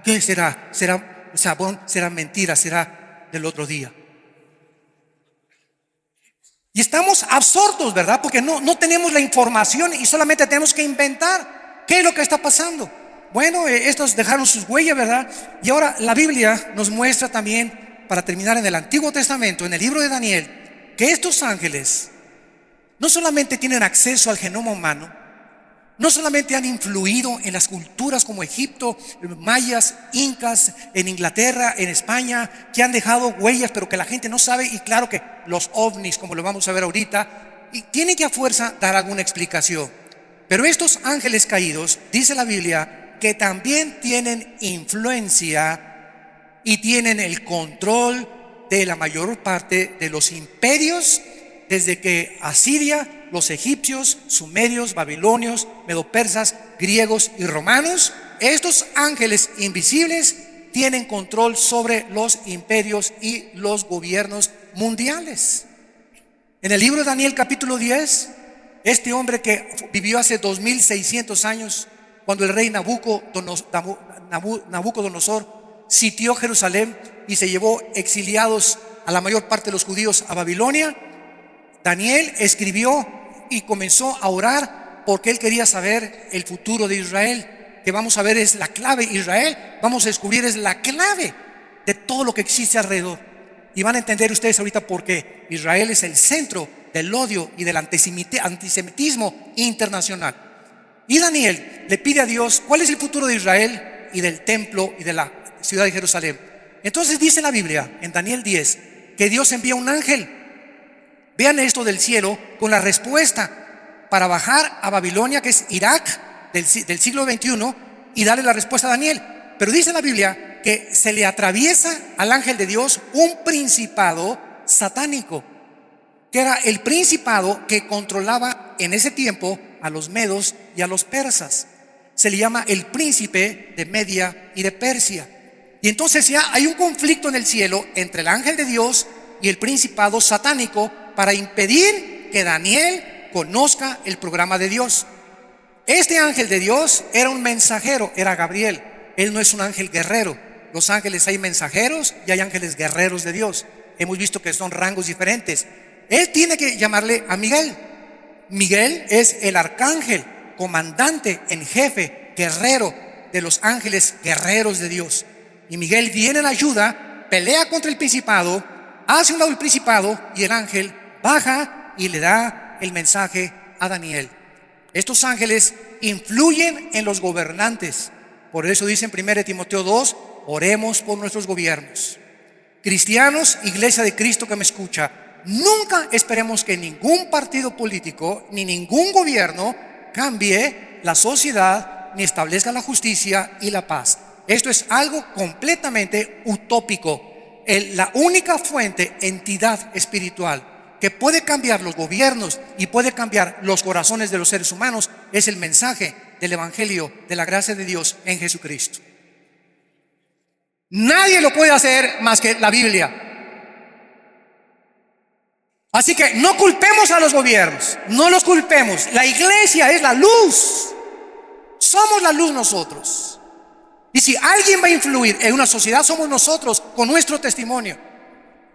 ¿qué será? ¿Será sabón? ¿Será mentira? ¿Será del otro día? Y estamos absortos, ¿verdad? Porque no tenemos la información y solamente tenemos que inventar. ¿Qué es lo que está pasando? Bueno, estos dejaron sus huellas, ¿verdad? Y ahora la Biblia nos muestra también, para terminar, en el Antiguo Testamento, en el libro de Daniel, que estos ángeles no solamente tienen acceso al genoma humano, no solamente han influido en las culturas como Egipto, mayas, incas, en Inglaterra, en España, que han dejado huellas, pero que la gente no sabe, y claro que los ovnis, como lo vamos a ver ahorita, y tienen que a fuerza dar alguna explicación. Pero estos ángeles caídos, dice la Biblia, que también tienen influencia y tienen el control de la mayor parte de los imperios, desde que Asiria, los egipcios, sumerios, babilonios, medopersas, griegos y romanos. Estos ángeles invisibles tienen control sobre los imperios y los gobiernos mundiales. En el libro de Daniel capítulo 10, este hombre que vivió hace 2600 años, cuando el rey Nabucodonosor sitió Jerusalén y se llevó exiliados a la mayor parte de los judíos a Babilonia, Daniel escribió y comenzó a orar porque él quería saber el futuro de Israel, que vamos a ver es la clave. Israel, vamos a descubrir, es la clave de todo lo que existe alrededor. Y van a entender ustedes ahorita por qué Israel es el centro del odio y del antisemitismo internacional. Y Daniel le pide a Dios cuál es el futuro de Israel y del templo y de la ciudad de Jerusalén. Entonces dice la Biblia en Daniel 10 que Dios envía un ángel. Vean esto del cielo con la respuesta para bajar a Babilonia, que es Irak del siglo XXI, y darle la respuesta a Daniel. Pero dice la Biblia que se le atraviesa al ángel de Dios un principado satánico, que era el principado que controlaba en ese tiempo a los medos y a los persas. Se le llama el príncipe de Media y de Persia. Y entonces ya hay un conflicto en el cielo entre el ángel de Dios y el principado satánico para impedir que Daniel conozca el programa de Dios. Este ángel de Dios era un mensajero, era Gabriel. Él no es un ángel guerrero. Los ángeles, hay mensajeros y hay ángeles guerreros de Dios. Hemos visto que son rangos diferentes. Él tiene que llamarle a Miguel. Miguel es el arcángel, comandante en jefe, guerrero de los ángeles guerreros de Dios. Y Miguel viene en ayuda, pelea contra el principado, hace un lado el principado, y el ángel baja y le da el mensaje a Daniel. Estos ángeles influyen en los gobernantes. Por eso dice en 1 Timoteo 2, oremos por nuestros gobiernos. Cristianos, iglesia de Cristo que me escucha, nunca esperemos que ningún partido político ni ningún gobierno cambie la sociedad ni establezca la justicia y la paz. Esto es algo completamente utópico. La única fuente, entidad espiritual que puede cambiar los gobiernos y puede cambiar los corazones de los seres humanos es el mensaje del evangelio de la gracia de Dios en Jesucristo. Nadie lo puede hacer más que la Biblia. Así que no culpemos a los gobiernos, no los culpemos. La iglesia es la luz. Somos la luz nosotros. Y si alguien va a influir en una sociedad, somos nosotros, con nuestro testimonio,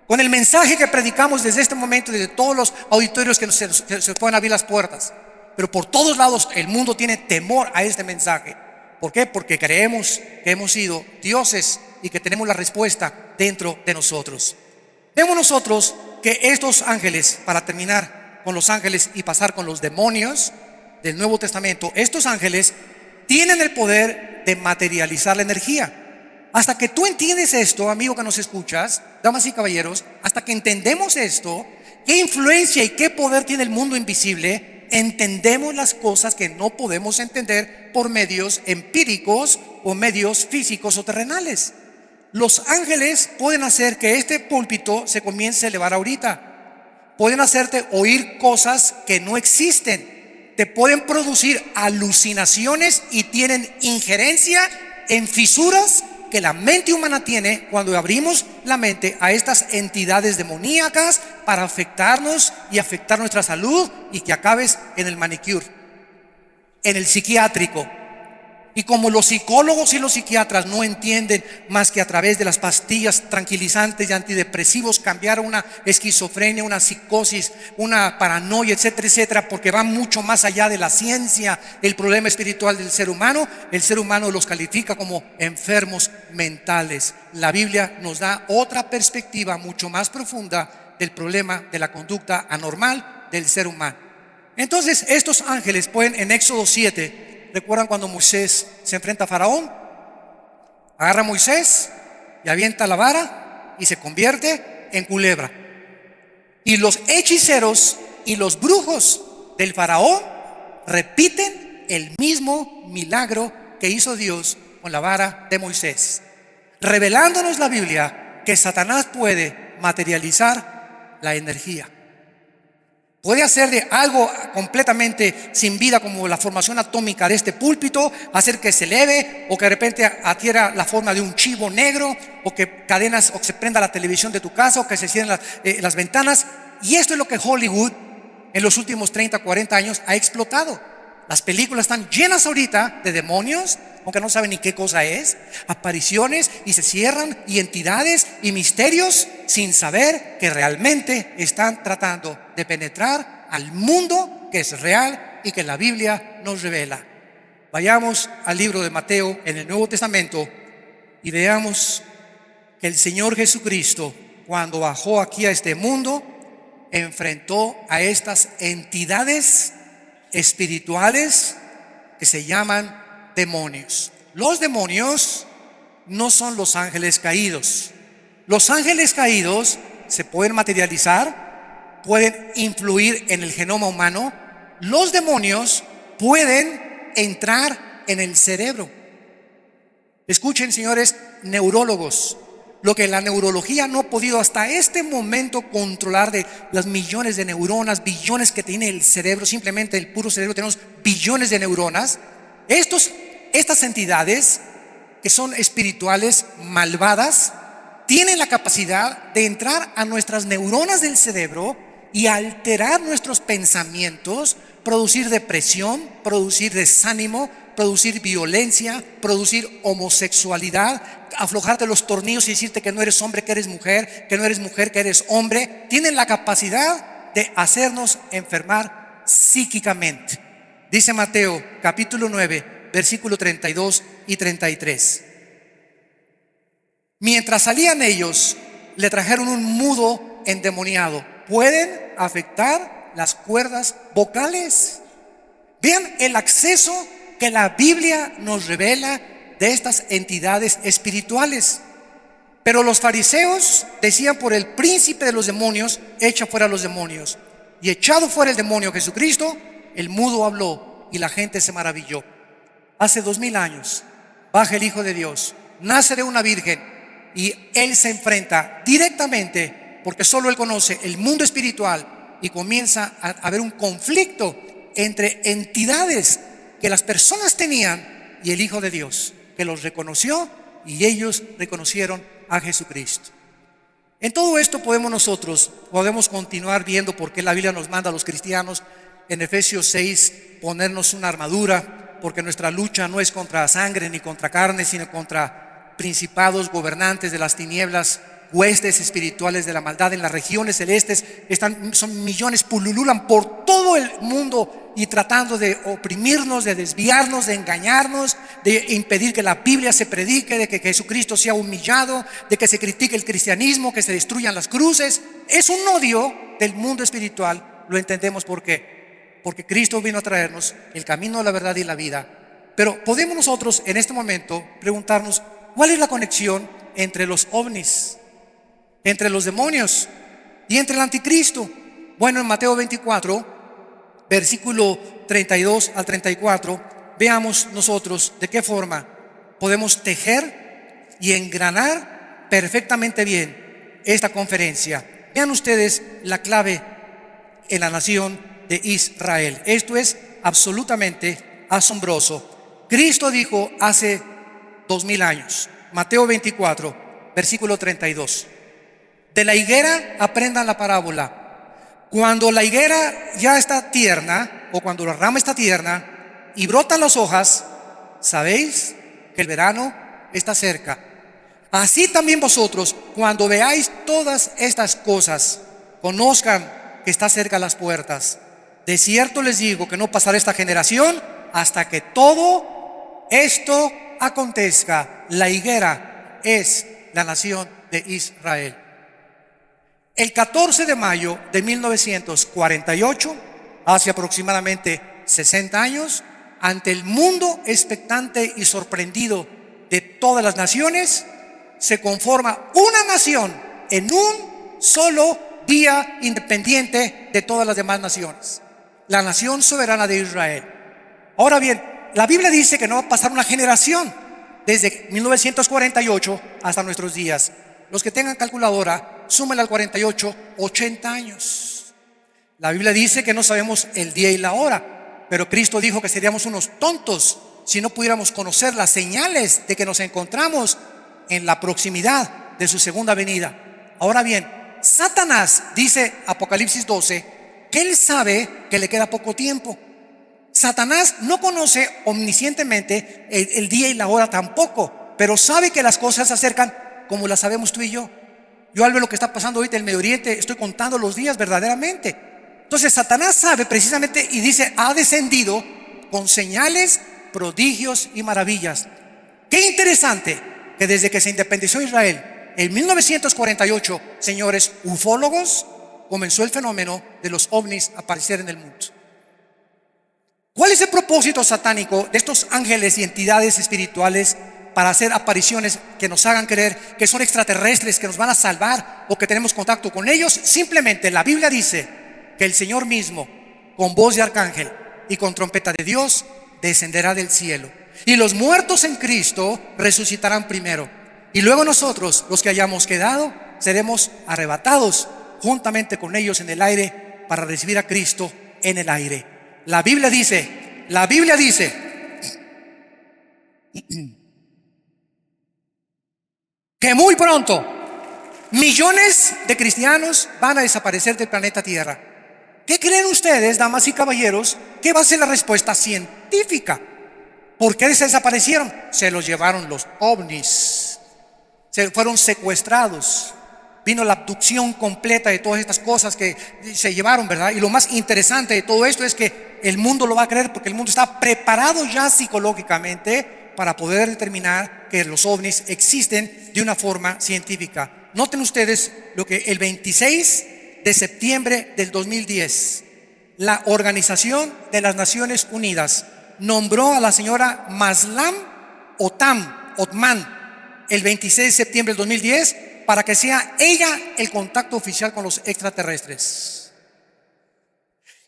con el mensaje que predicamos desde este momento, desde todos los auditorios que se pueden abrir las puertas. Pero por todos lados el mundo tiene temor a este mensaje. ¿Por qué? Porque creemos que hemos sido dioses y que tenemos la respuesta dentro de nosotros. Vemos nosotros que estos ángeles, para terminar con los ángeles y pasar con los demonios del Nuevo Testamento, estos ángeles tienen el poder de materializar la energía. Hasta que tú entiendes esto, amigo que nos escuchas, damas y caballeros, hasta que entendemos esto, qué influencia y qué poder tiene el mundo invisible, entendemos las cosas que no podemos entender por medios empíricos o medios físicos o terrenales. Los ángeles pueden hacer que este púlpito se comience a elevar ahorita. Pueden hacerte oír cosas que no existen. Te pueden producir alucinaciones y tienen injerencia en fisuras que la mente humana tiene cuando abrimos la mente a estas entidades demoníacas para afectarnos y afectar nuestra salud y que acabes en el manicure, en el psiquiátrico. Y como los psicólogos y los psiquiatras no entienden más que a través de las pastillas tranquilizantes y antidepresivos cambiar una esquizofrenia, una psicosis, una paranoia, etcétera, etcétera, porque va mucho más allá de la ciencia, el problema espiritual del ser humano, el ser humano los califica como enfermos mentales. La Biblia nos da otra perspectiva mucho más profunda del problema de la conducta anormal del ser humano. Entonces, estos ángeles pueden, en Éxodo 7, ¿recuerdan cuando Moisés se enfrenta a Faraón? Agarra a Moisés y avienta la vara y se convierte en culebra. Y los hechiceros y los brujos del Faraón repiten el mismo milagro que hizo Dios con la vara de Moisés, revelándonos la Biblia que Satanás puede materializar la energía. Puede hacer de algo completamente sin vida, como la formación atómica de este púlpito, hacer que se eleve, o que de repente adquiera la forma de un chivo negro, o que cadenas, o que se prenda la televisión de tu casa, o que se cierren las ventanas. Y esto es lo que Hollywood en los últimos 30, 40 años ha explotado. Las películas están llenas ahorita de demonios, aunque no saben ni qué cosa es, apariciones, y se cierran, y entidades y misterios, sin saber que realmente están tratando de penetrar al mundo que es real y que la Biblia nos revela. Vayamos al libro de Mateo en el Nuevo Testamento y veamos que el Señor Jesucristo, cuando bajó aquí a este mundo, enfrentó a estas entidades espirituales que se llaman demonios. Los demonios no son los ángeles caídos. Los ángeles caídos se pueden materializar, pueden influir en el genoma humano. Los demonios pueden entrar en el cerebro. Escuchen, señores neurólogos, lo que la neurología no ha podido hasta este momento controlar, de las millones de neuronas, billones que tiene el cerebro. Simplemente el puro cerebro tenemos billones de neuronas. Estas entidades que son espirituales, malvadas, tienen la capacidad de entrar a nuestras neuronas del cerebro y alterar nuestros pensamientos, producir depresión, producir desánimo, producir violencia, producir homosexualidad, aflojarte los tornillos y decirte que no eres hombre, que eres mujer, que no eres mujer, que eres hombre. Tienen la capacidad de hacernos enfermar psíquicamente. Dice Mateo capítulo 9, versículo 32 y 33. Mientras salían ellos, le trajeron un mudo endemoniado. Pueden afectar las cuerdas vocales. Vean el acceso que la Biblia nos revela de estas entidades espirituales. Pero los fariseos decían: por el príncipe de los demonios, echa fuera a los demonios. Y echado fuera el demonio Jesucristo, el mudo habló y la gente se maravilló. Hace 2000 años baja el Hijo de Dios, nace de una virgen, y Él se enfrenta directamente, porque solo Él conoce el mundo espiritual, y comienza a haber un conflicto entre entidades que las personas tenían y el Hijo de Dios, que los reconoció y ellos reconocieron a Jesucristo. En todo esto podemos continuar viendo por qué la Biblia nos manda a los cristianos en Efesios 6 ponernos una armadura, porque nuestra lucha no es contra sangre ni contra carne, sino contra principados, gobernantes de las tinieblas, huestes espirituales de la maldad en las regiones celestes. Son millones, pululan por todo el mundo y tratando de oprimirnos, de desviarnos, de engañarnos, de impedir que la Biblia se predique, de que Jesucristo sea humillado, de que se critique el cristianismo, que se destruyan las cruces. Es un odio del mundo espiritual. Lo entendemos porque Cristo vino a traernos el camino, la verdad y la vida. Pero podemos nosotros en este momento preguntarnos: ¿cuál es la conexión entre los ovnis, entre los demonios y entre el anticristo? Bueno, en Mateo 24, versículo 32 al 34, veamos nosotros de qué forma podemos tejer y engranar perfectamente bien esta conferencia. Vean ustedes la clave en la nación de Israel. Esto es absolutamente asombroso. Cristo dijo hace 2000 años: Mateo 24, versículo 32. De la higuera aprendan la parábola. Cuando la higuera ya está tierna, o cuando la rama está tierna y brotan las hojas, sabéis que el verano está cerca. Así también vosotros, cuando veáis todas estas cosas, conozcan que está cerca las puertas. De cierto les digo que no pasará esta generación hasta que todo esto acontezca. La higuera es la nación de Israel. El 14 de mayo de 1948, hace aproximadamente 60 años, ante el mundo expectante y sorprendido de todas las naciones, se conforma una nación en un solo día independiente de todas las demás naciones, la nación soberana de Israel. Ahora bien, la Biblia dice que no va a pasar una generación desde 1948 hasta nuestros días. Los que tengan calculadora, súmenle al 48, 80 años. La Biblia dice que no sabemos el día y la hora, pero Cristo dijo que seríamos unos tontos si no pudiéramos conocer las señales de que nos encontramos en la proximidad de su segunda venida. Ahora bien, Satanás dice, Apocalipsis 12, que él sabe que le queda poco tiempo. Satanás no conoce omniscientemente el día y la hora tampoco, pero sabe que las cosas se acercan como las sabemos tú y yo. Yo al ver lo que está pasando ahorita en el Medio Oriente, estoy contando los días verdaderamente. Entonces Satanás sabe precisamente y dice, ha descendido con señales, prodigios y maravillas. Qué interesante que desde que se independizó Israel en 1948, señores ufólogos, comenzó el fenómeno de los ovnis a aparecer en el mundo. ¿Cuál es el propósito satánico de estos ángeles y entidades espirituales para hacer apariciones que nos hagan creer que son extraterrestres, que nos van a salvar o que tenemos contacto con ellos? Simplemente la Biblia dice que el Señor mismo, con voz de arcángel y con trompeta de Dios, descenderá del cielo. Y los muertos en Cristo resucitarán primero. Y luego nosotros, los que hayamos quedado, seremos arrebatados juntamente con ellos en el aire para recibir a Cristo en el aire. La Biblia dice que muy pronto millones de cristianos van a desaparecer del planeta Tierra. ¿Qué creen ustedes, damas y caballeros, que va a ser la respuesta científica? ¿Por qué se desaparecieron? Se los llevaron los ovnis, se fueron secuestrados, vino la abducción completa de todas estas cosas que se llevaron, ¿verdad? Y lo más interesante de todo esto es que el mundo lo va a creer porque el mundo está preparado ya psicológicamente para poder determinar que los ovnis existen de una forma científica. Noten ustedes lo que el 26 de septiembre del 2010, la Organización de las Naciones Unidas nombró a la señora Maslam Othman el 26 de septiembre del 2010 para que sea ella el contacto oficial con los extraterrestres.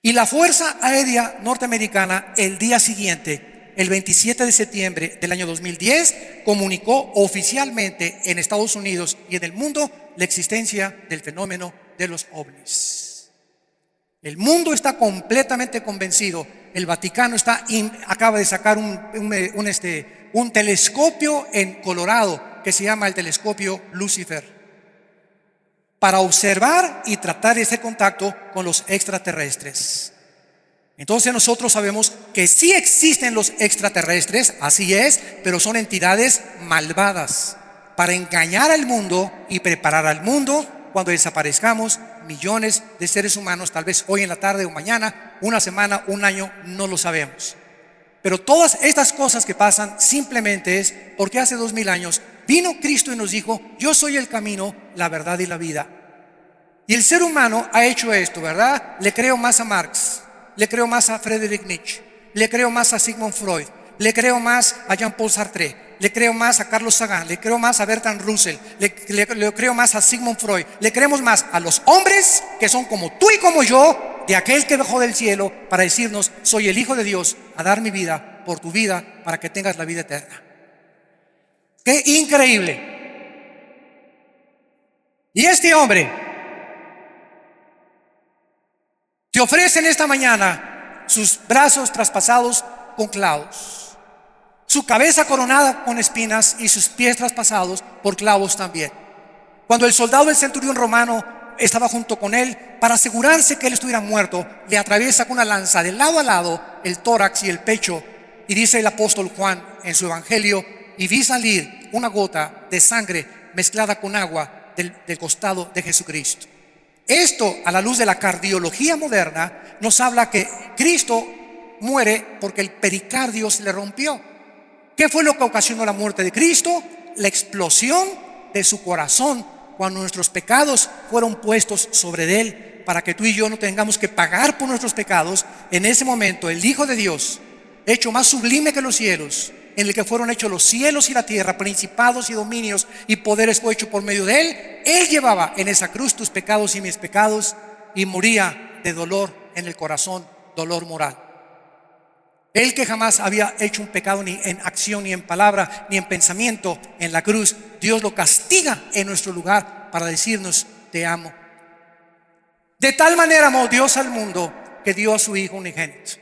Y la Fuerza Aérea Norteamericana el día siguiente, el 27 de septiembre del año 2010, comunicó oficialmente en Estados Unidos y en el mundo la existencia del fenómeno de los ovnis. El mundo está completamente convencido. El Vaticano acaba de sacar un telescopio en Colorado que se llama el telescopio Lucifer, para observar y tratar de hacer contacto con los extraterrestres. Entonces nosotros sabemos que sí existen los extraterrestres, así es, pero son entidades malvadas para engañar al mundo y preparar al mundo cuando desaparezcamos millones de seres humanos, tal vez hoy en la tarde o mañana, una semana, un año, no lo sabemos. Pero todas estas cosas que pasan simplemente es porque hace 2000 años vino Cristo y nos dijo: yo soy el camino, la verdad y la vida. Y el ser humano ha hecho esto, ¿verdad? Le creo más a Marx, le creo más a Friedrich Nietzsche, le creo más a Sigmund Freud, le creo más a Jean-Paul Sartre, le creo más a Carlos Sagan, le creo más a Bertrand Russell, le creo más a Sigmund Freud, le creemos más a los hombres que son como tú y como yo, de aquel que bajó del cielo para decirnos: soy el Hijo de Dios, a dar mi vida por tu vida para que tengas la vida eterna. ¡Qué increíble! Y este hombre te ofrece en esta mañana sus brazos traspasados con clavos, su cabeza coronada con espinas y sus pies traspasados por clavos también. Cuando el soldado del centurión romano estaba junto con él, para asegurarse que él estuviera muerto, le atraviesa con una lanza de lado a lado el tórax y el pecho. Y dice el apóstol Juan en su evangelio: y vi salir una gota de sangre mezclada con agua del costado de Jesucristo. Esto, a la luz de la cardiología moderna, nos habla que Cristo muere porque el pericardio se le rompió. ¿Qué fue lo que ocasionó la muerte de Cristo? La explosión de su corazón cuando nuestros pecados fueron puestos sobre él, para que tú y yo no tengamos que pagar por nuestros pecados. En ese momento el Hijo de Dios, hecho más sublime que los cielos, en el que fueron hechos los cielos y la tierra, principados y dominios y poderes, fue hecho por medio de él. Él llevaba en esa cruz tus pecados y mis pecados, y moría de dolor en el corazón, dolor moral. Él, que jamás había hecho un pecado ni en acción, ni en palabra, ni en pensamiento, en la cruz Dios lo castiga en nuestro lugar para decirnos: te amo. De tal manera amó Dios al mundo que dio a su Hijo unigénito,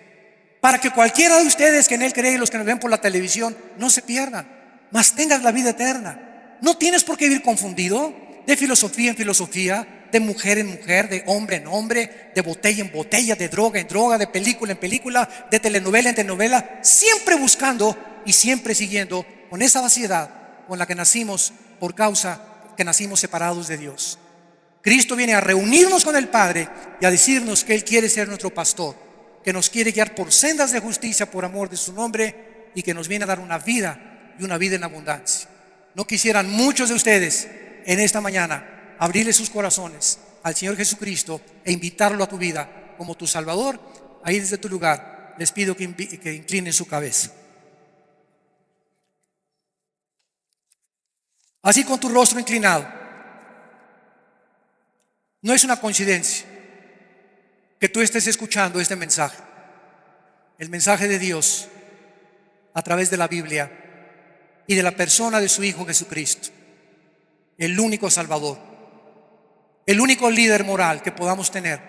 para que cualquiera de ustedes que en él cree, y los que nos ven por la televisión, no se pierdan, mas tengan la vida eterna. No tienes por qué vivir confundido, de filosofía en filosofía, de mujer en mujer, de hombre en hombre, de botella en botella, de droga en droga, de película en película, de telenovela en telenovela, siempre buscando y siempre siguiendo con esa vaciedad con la que nacimos, por causa que nacimos separados de Dios. Cristo viene a reunirnos con el Padre y a decirnos que Él quiere ser nuestro pastor, que nos quiere guiar por sendas de justicia por amor de su nombre, y que nos viene a dar una vida, y una vida en abundancia. ¿No quisieran muchos de ustedes en esta mañana abrirle sus corazones al Señor Jesucristo e invitarlo a tu vida como tu Salvador? Ahí desde tu lugar les pido que inclinen su cabeza. Así, con tu rostro inclinado. No es una coincidencia que tú estés escuchando este mensaje, el mensaje de Dios a través de la Biblia y de la persona de su Hijo Jesucristo, el único Salvador, el único líder moral que podamos tener,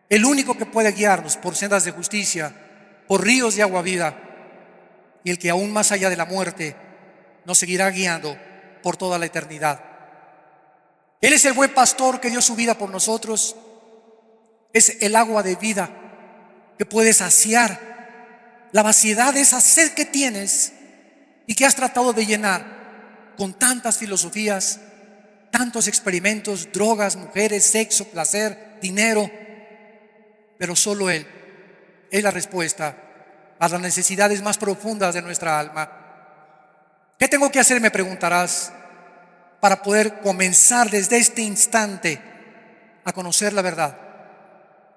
el único que puede guiarnos por sendas de justicia, por ríos de agua viva, y el que aún más allá de la muerte nos seguirá guiando por toda la eternidad. Él es el buen pastor que dio su vida por nosotros. Es el agua de vida que puede saciar la vaciedad de esa sed que tienes y que has tratado de llenar con tantas filosofías, tantos experimentos, drogas, mujeres, sexo, placer, dinero. Pero solo Él es la respuesta a las necesidades más profundas de nuestra alma. ¿Qué tengo que hacer?, me preguntarás, para poder comenzar desde este instante a conocer la verdad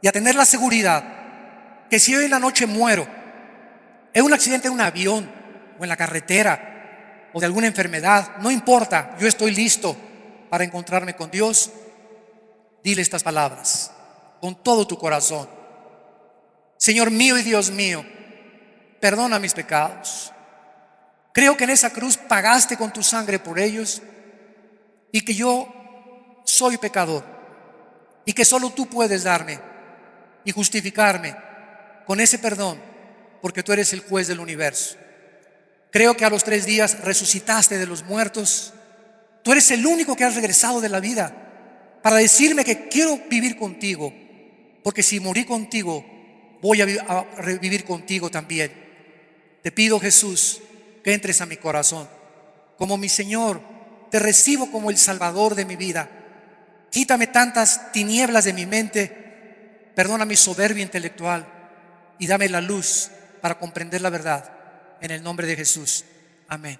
y a tener la seguridad que si hoy en la noche muero en un accidente de un avión o en la carretera o de alguna enfermedad, no importa, yo estoy listo para encontrarme con Dios? Dile estas palabras con todo tu corazón: Señor mío y Dios mío, perdona mis pecados. Creo que en esa cruz pagaste con tu sangre por ellos, y que yo soy pecador, y que solo tú puedes darme y justificarme con ese perdón, porque tú eres el juez del universo. Creo que a los 3 días resucitaste de los muertos. Tú eres el único que has regresado de la vida para decirme que quiero vivir contigo, porque si morí contigo, voy a revivir contigo también. Te pido, Jesús, que entres a mi corazón como mi Señor. Te recibo como el Salvador de mi vida. Quítame tantas tinieblas de mi mente, perdona mi soberbia intelectual y dame la luz para comprender la verdad. En el nombre de Jesús. Amén.